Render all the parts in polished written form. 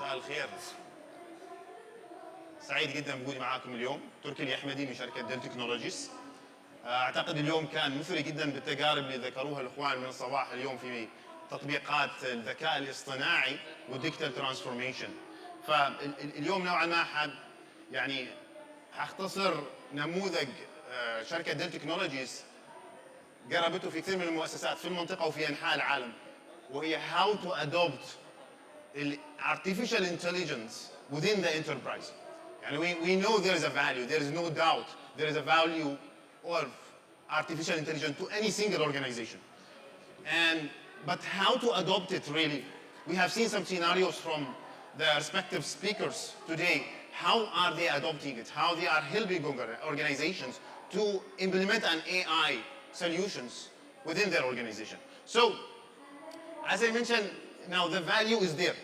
مساء الخير. سعيد جدا بوجودي معاكم اليوم. تركي اليحمدي من شركة ديل تكنولوجيز. اعتقد اليوم كان مثري جدا بالتجارب اللي ذكروها الاخوان من الصباح اليوم في تطبيقات الذكاء الاصطناعي والديجيتال ترانسفورميشن. فاليوم نوعا ما يعني هختصر نموذج شركة ديل تكنولوجيز جربته في كثير من المؤسسات في المنطقة وفي أنحاء العالم، وهي how to adopt artificial intelligence within the enterprise. And we know there is a value, there is no doubt there is a value of artificial intelligence to any single organization. But how to adopt it really? We have seen some scenarios from the respective speakers today. How are they adopting it? How they are helping organizations to implement an AI solutions within their organization. So, as I mentioned, now the value is there.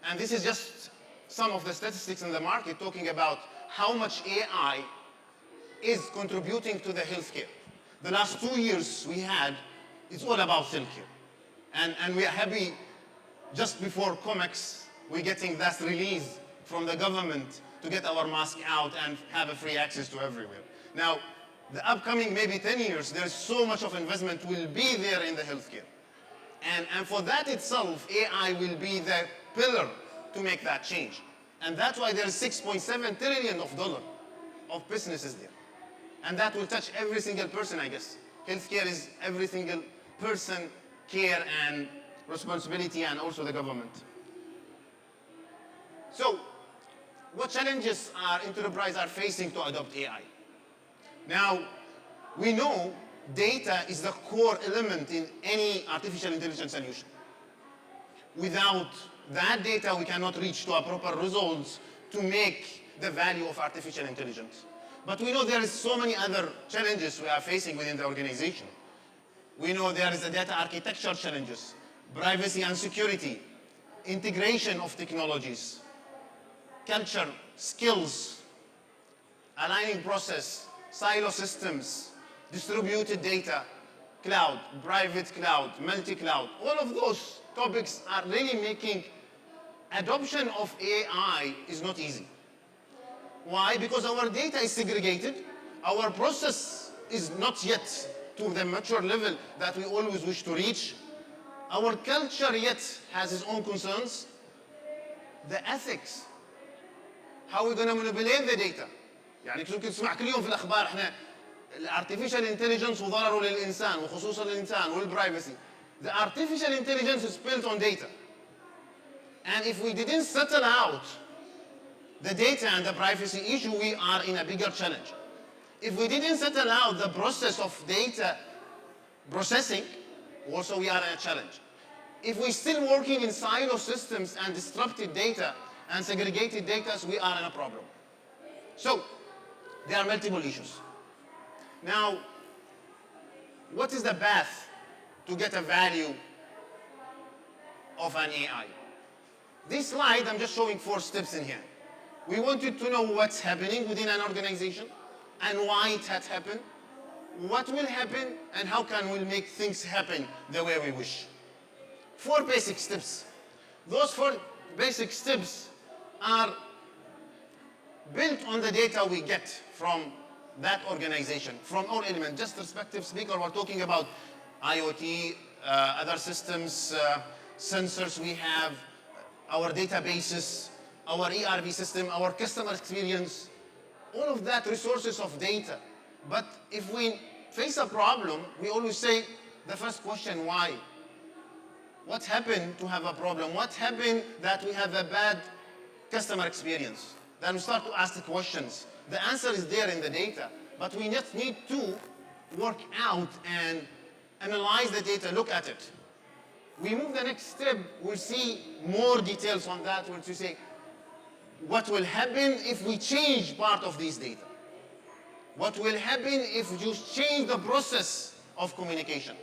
And this is just some of the statistics in the market talking about how much AI is contributing to the healthcare. The last 2 years we had, it's all about healthcare. And we are happy just before COMEX, we're getting that release from the government to get our mask out and have a free access to everywhere. Now, the upcoming maybe 10 years, there's so much of investment will be there in the healthcare. And for that itself, AI will be the pillar to make that change. And that's why there's $6.7 trillion of businesses there. And that will touch every single person, I guess. Healthcare is every single person care and responsibility, and also the government. So, what challenges our enterprise are facing to adopt AI? Now, we know data is the core element in any artificial intelligence solution. Without that data, we cannot reach to a proper results to make the value of artificial intelligence. But we know there is so many other challenges we are facing within the organization. We know there is the data architecture challenges, privacy and security, integration of technologies, culture, skills, aligning process, silo systems, distributed data, cloud, private cloud, multi-cloud. All of those topics are really making adoption of AI is not easy. Why? Because our data is segregated, our process is not yet to the mature level that we always wish to reach. Our culture yet has its own concerns. The ethics, how we're going to manipulate the data. يعني ممكن تسمع كل يوم في الأخبار إحنا الارتفيشال انتليجنس وضرره للإنسان وخصوصا للإنسان والبرايفسي. The artificial intelligence is built on data. And if we didn't settle out the data and the privacy issue, we are in a bigger challenge. If we didn't settle out the process of data processing, also we are in a challenge. If we're still working in silo systems and disrupted data and segregated data, we are in a problem. So, there are multiple issues. Now, what is the path to get a value of an AI? This slide, I'm just showing 4 steps in here. We wanted to know what's happening within an organization and why it had happened, what will happen, and how can we make things happen the way we wish. 4 basic steps. Those 4 basic steps are built on the data we get from that organization, from all elements. Just respective speaker, we're talking about IoT, other systems, sensors we have, our databases, our ERP system, our customer experience, all of that resources of data. But if we face a problem, we always say the first question, why? What happened to have a problem? What happened that we have a bad customer experience? Then we start to ask the questions. The answer is there in the data, but we just need to work out and analyze the data, look at it. We move the next step, we'll see more details on that, we'll say, what will happen if we change part of these data? What will happen if you change the process of communication?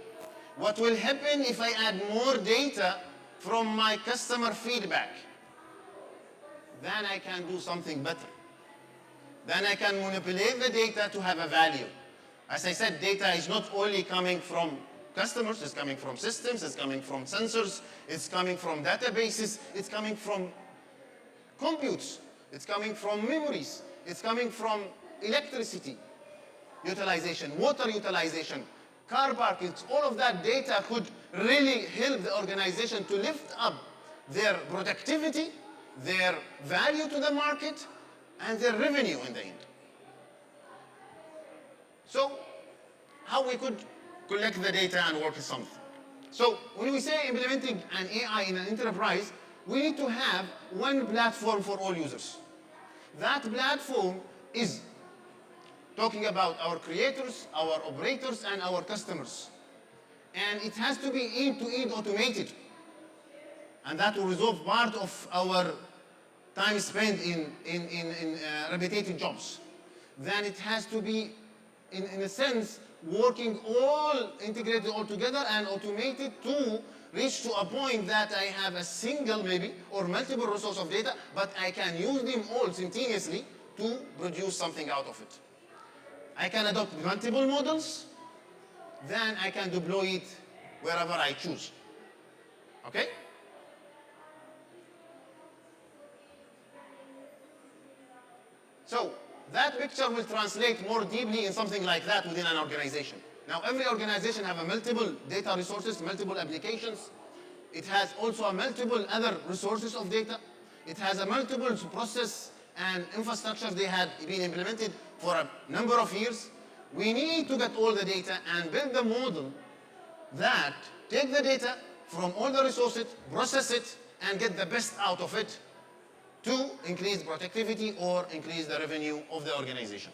What will happen if I add more data from my customer feedback? Then I can do something better. Then I can manipulate the data to have a value. As I said, data is not only coming from customers, it's coming from systems, it's coming from sensors, it's coming from databases, it's coming from computes. It's coming from memories. It's coming from electricity utilization, water utilization, car parking. All of that data could really help the organization to lift up their productivity, their value to the market, and their revenue in the end. So, how we could collect the data and work with something. So, when we say implementing an AI in an enterprise, we need to have one platform for all users. That platform is talking about our creators, our operators, and our customers. And it has to be end-to-end automated. And that will resolve part of our time spent in repetitive jobs. Then it has to be, in a sense, working all integrated all together and automated to reach to a point that I have a single maybe or multiple resource of data, but I can use them all simultaneously to produce something out of it. I can adopt multiple models, then I can deploy it wherever I choose. Okay? So that picture will translate more deeply in something like that within an organization. Now, every organization has multiple data resources, multiple applications. It has also a multiple other resources of data. It has a multiple process and infrastructure they had been implemented for a number of years. We need to get all the data and build the model that take the data from all the resources, process it, and get the best out of it to increase productivity or increase the revenue of the organization.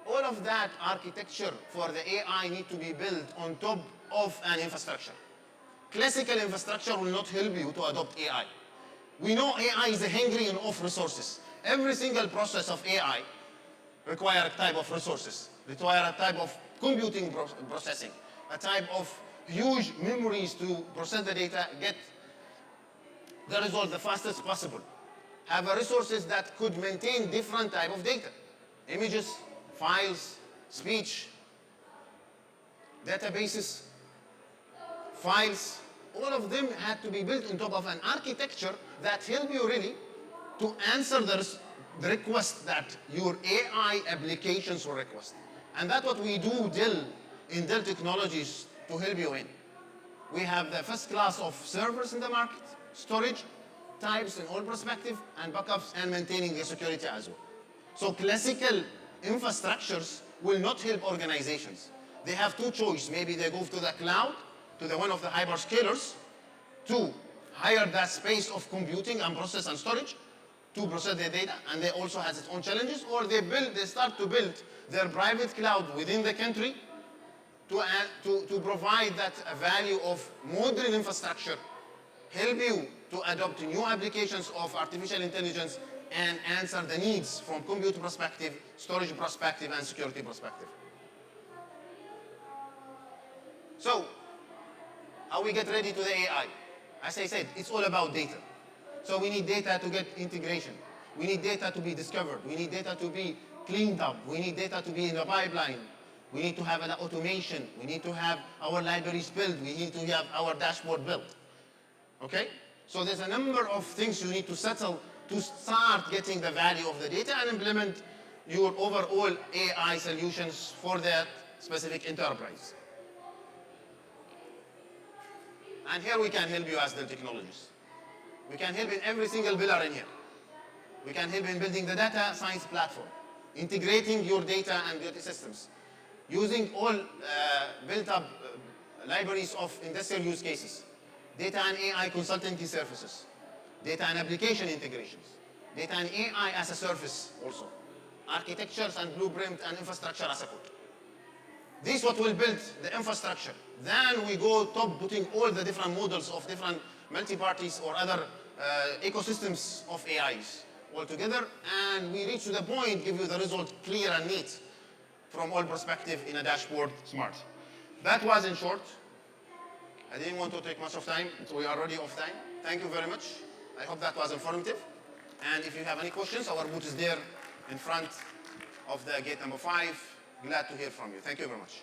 All of that architecture for the AI need to be built on top of an infrastructure. Classical infrastructure will not help you to adopt AI. We know AI is hungry of resources. Every single process of AI requires a type of resources, require a type of computing processing, a type of huge memories to process the data, get the result the fastest possible. Have resources that could maintain different type of data, images, files, speech, databases, files. All of them had to be built on top of an architecture that help you really to answer the request that your AI applications will request. And that's what we do in Dell Technologies to help you in. We have the first class of servers in the market, storage, types in all perspective, and backups, and maintaining the security as well. So classical infrastructures will not help organizations. They have two choices. Maybe they go to the cloud, to the one of the hyperscalers, to hire that space of computing and process and storage to process their data, and they also has its own challenges, or they start to build their private cloud within the country to provide that value of modern infrastructure, help you to adopt new applications of artificial intelligence and answer the needs from compute perspective, storage perspective, and security perspective. So, how we get ready to the AI? As I said, it's all about data. So we need data to get integration. We need data to be discovered. We need data to be cleaned up. We need data to be in the pipeline. We need to have an automation. We need to have our libraries built. We need to have our dashboard built. Okay? So there's a number of things you need to settle to start getting the value of the data and implement your overall AI solutions for that specific enterprise. And here we can help you as Dell Technologies. We can help in every single pillar in here. We can help in building the data science platform, integrating your data and data systems, using all built up libraries of industrial use cases, data and AI consultancy services, data and application integrations, data and AI as a service also, architectures and blueprint and infrastructure as a code. This is what will build the infrastructure. Then we go top putting all the different models of different multi-parties or other ecosystems of AIs all together, and we reach to the point, give you the result clear and neat from all perspective in a dashboard smart. That was in short. I didn't want to take much of time, so we are already off time. Thank you very much. I hope that was informative. And if you have any questions, our booth is there in front of the gate number 5. Glad to hear from you. Thank you very much.